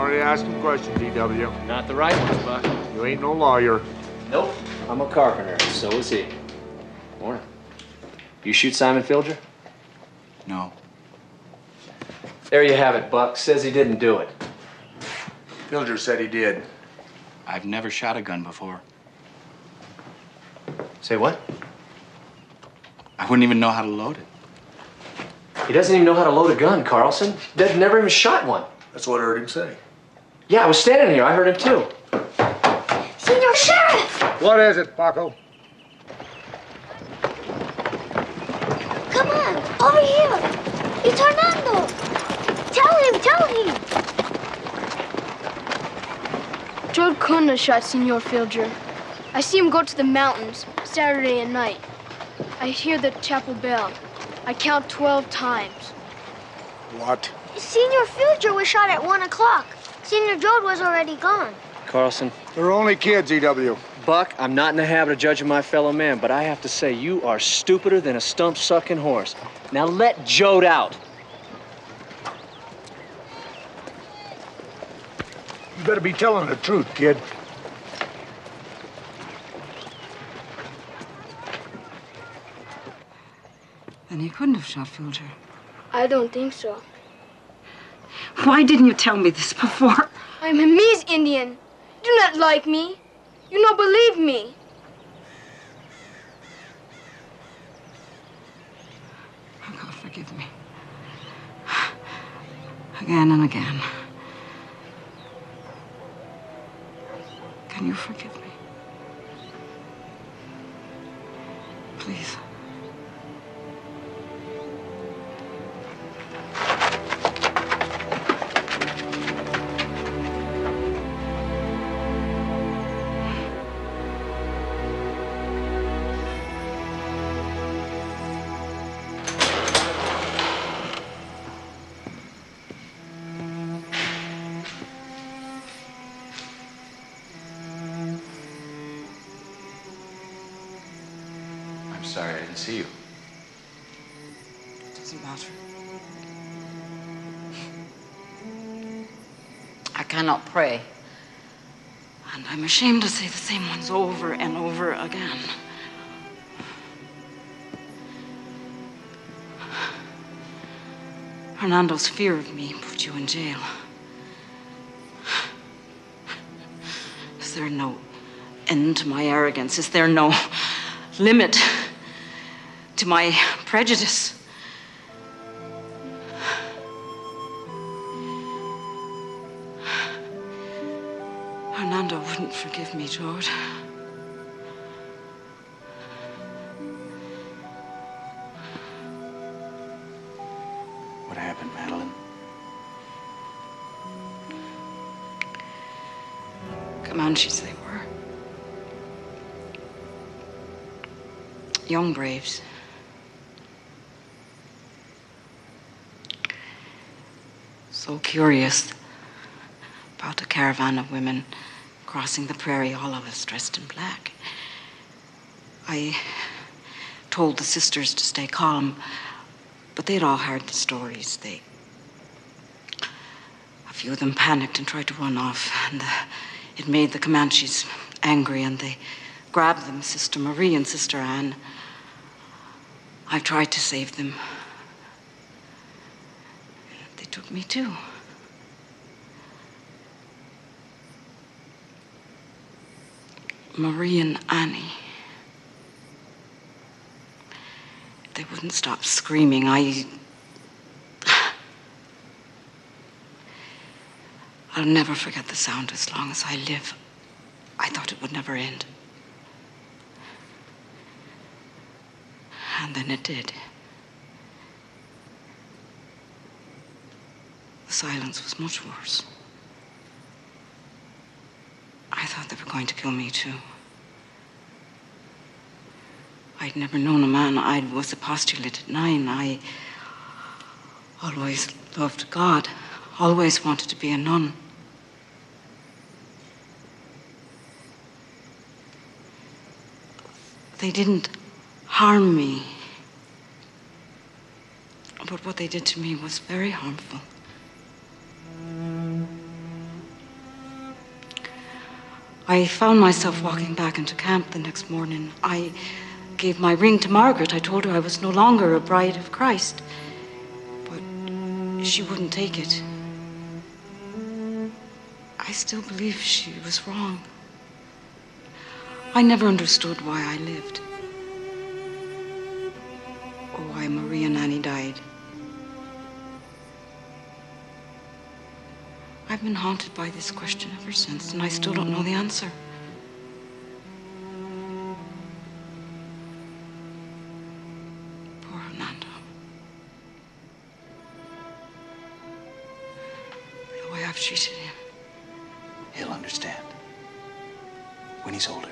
already asked him questions, E.W. Not the right ones, Buck. You ain't no lawyer. Nope. I'm a carpenter, so is he. Morning. You shoot Simon Filger? No. There you have it, Buck. Says he didn't do it. Filger said he did. I've never shot a gun before. Say what? I wouldn't even know how to load it. He doesn't even know how to load a gun, Carlson. Dad never even shot one. That's what I heard him say. Yeah, I was standing here. I heard him too. Senor Sheriff! What is it, Paco? Come on, over here. It's Hernando. Tell him. George couldn't have shot Senor Filger. I see him go to the mountains Saturday at night. I hear the chapel bell. I count 12 times. What? Senor Filger was shot at 1 o'clock. Senor George was already gone. Carlson. They're only kids, E.W. Buck, I'm not in the habit of judging my fellow man, but I have to say, you are stupider than a stump-sucking horse. Now let Jode out. You better be telling the truth, kid. Then he couldn't have shot Filger. I don't think so. Why didn't you tell me this before? I'm a Mies Indian. You do not like me. You don't believe me. Oh, God, forgive me. Again and again. Can you forgive me? Please. I'm sorry, I didn't see you. It doesn't matter. I cannot pray. And I'm ashamed to say the same ones over and over again. Hernando's fear of me put you in jail. Is there no end to my arrogance? Is there no limit to my prejudice? Hernando wouldn't forgive me, George. What happened, Madeline? Comanches they were. Young braves. So curious about a caravan of women crossing the prairie, all of us dressed in black. I told the sisters to stay calm, but they'd all heard the stories. A few of them panicked and tried to run off, and it made the Comanches angry, and they grabbed them, Sister Marie and Sister Anne. I've tried to save them. They took me too. Marie and Annie. They wouldn't stop screaming. I'll never forget the sound as long as I live. I thought it would never end. And then it did. The silence was much worse. I thought they were going to kill me too. I'd never known a man. I was a postulate at 9. I always loved God, always wanted to be a nun. They didn't harm me. But what they did to me was very harmful. I found myself walking back into camp the next morning. I gave my ring to Margaret. I told her I was no longer a bride of Christ. But she wouldn't take it. I still believe she was wrong. I never understood why I lived. Or why Marie and Annie died. I've been haunted by this question ever since, and I still don't know the answer. Poor Hernando. The way I've treated him. He'll understand. When he's older.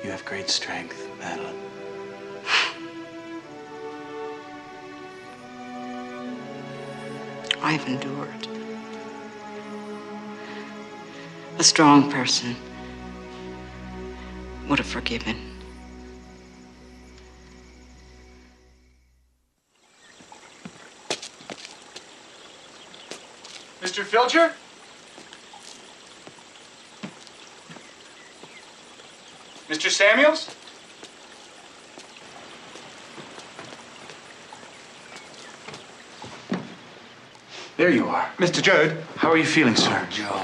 You have great strength, Madeline. I've endured. A strong person would have forgiven. Mr. Filcher? Mr. Samuels? There you are. Mr. Judd. How are you feeling, sir? Joe.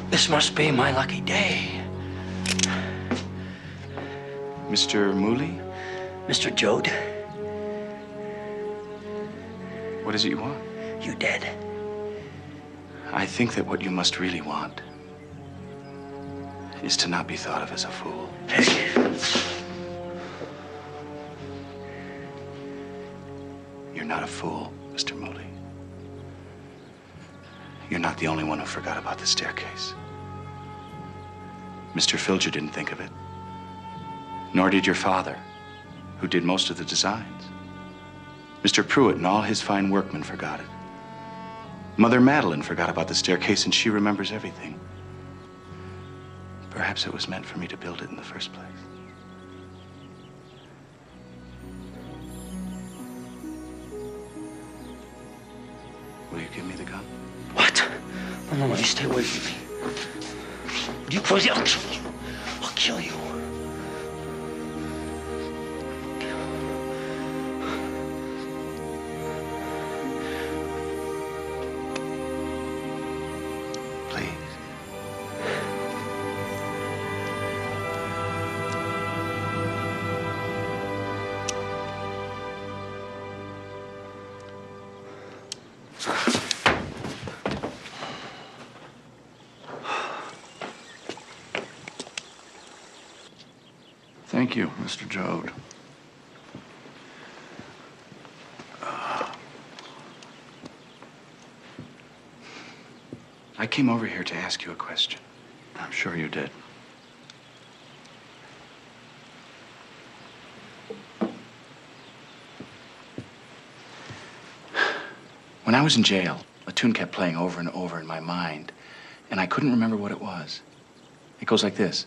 This must be my lucky day. Mr. Mooley? Mr. Jode, What is it you want? you dead? I think that what you must really want is to not be thought of as a fool. You're not a fool, Mr. Mooley. You're not the only one who forgot about the staircase. Mr. Filcher didn't think of it. Nor did your father, who did most of the designs. Mr. Pruitt and all his fine workmen forgot it. Mother Madeline forgot about the staircase, and she remembers everything. Perhaps it was meant for me to build it in the first place. Will you give me the gun? What? No, you stay away from me. You crazy? I'll kill you. I'll kill you. Please. Thank you, Mr. Jode. I came over here to ask you a question. I'm sure you did. When I was in jail, a tune kept playing over and over in my mind, and I couldn't remember what it was. It goes like this.